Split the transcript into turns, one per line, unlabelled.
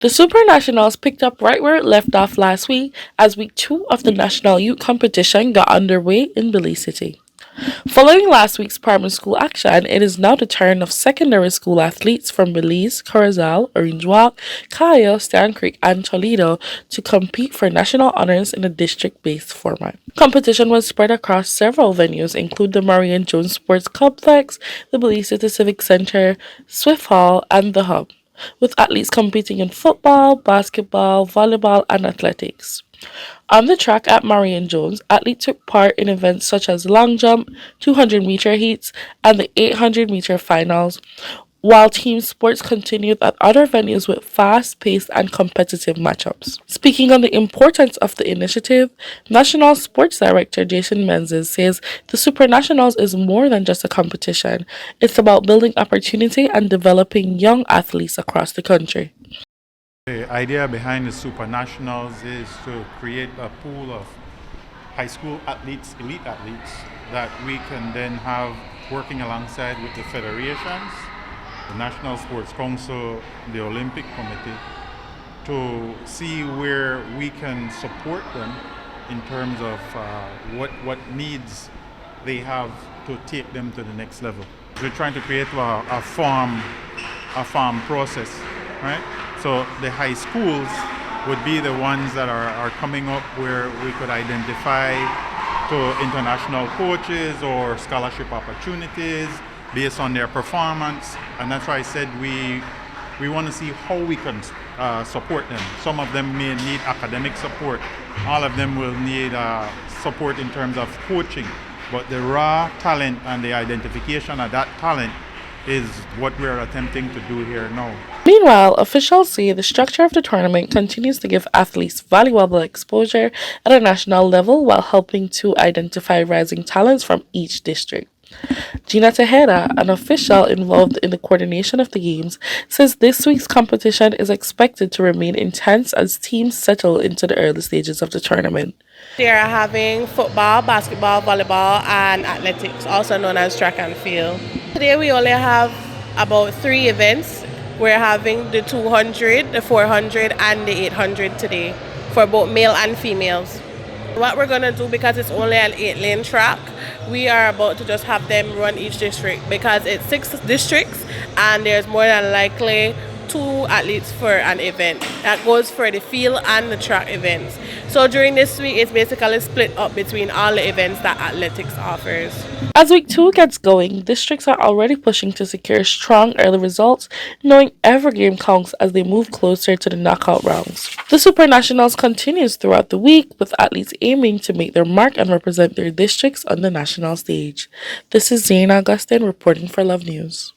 The Super Nationals picked up right where it left off last week as week 2 of the National Youth Competition got underway in Belize City. Following last week's primary school action, it is now the turn of secondary school athletes from Belize, Corozal, Orange Walk, Cayo, Stan Creek, and Toledo to compete for national honors in a district-based format. Competition was spread across several venues, including the Marion Jones Sports Complex, the Belize City Civic Center, Swift Hall, and the Hub, with athletes competing in football, basketball, volleyball, and athletics. On the track at Marion Jones, athletes took part in events such as long jump, 200-meter heats, and the 800-meter finals, while team sports continued at other venues with fast-paced and competitive matchups. Speaking on the importance of the initiative, National Sports Director Jason Menzies says the Super Nationals is more than just a competition. It's about building opportunity and developing young athletes across the country.
The idea behind the Super Nationals is to create a pool of high school athletes, elite athletes, that we can then have working alongside with the federations, the National Sports Council, the Olympic Committee, to see where we can support them in terms of what needs they have to take them to the next level. We're trying to create a farm process, right? So the high schools would be the ones that are coming up where we could identify to international coaches or scholarship opportunities based on their performance. And that's why I said we want to see how we can support them. Some of them may need academic support. All of them will need support in terms of coaching. But the raw talent and the identification of that talent is what we're attempting to do here now.
Meanwhile, officials say the structure of the tournament continues to give athletes valuable exposure at a national level while helping to identify rising talents from each district. Gina Tejeda, an official involved in the coordination of the games, says this week's competition is expected to remain intense as teams settle into the early stages of the tournament.
They are having football, basketball, volleyball, and athletics, also known as track and field. Today we only have about 3 events. We're having the 200, the 400, and the 800 today for both male and females. What we're going to do, because it's only an 8-lane track, we are about to just have them run each district because it's 6 districts and there's more than likely 2 athletes for an event. That goes for the field and the track events. So during this week, it's basically split up between all the events that athletics offers.
As week 2 gets going, districts are already pushing to secure strong early results, knowing every game counts as they move closer to the knockout rounds. The Super Nationals continues throughout the week, with athletes aiming to make their mark and represent their districts on the national stage. This is Zayna Augustine reporting for Love News.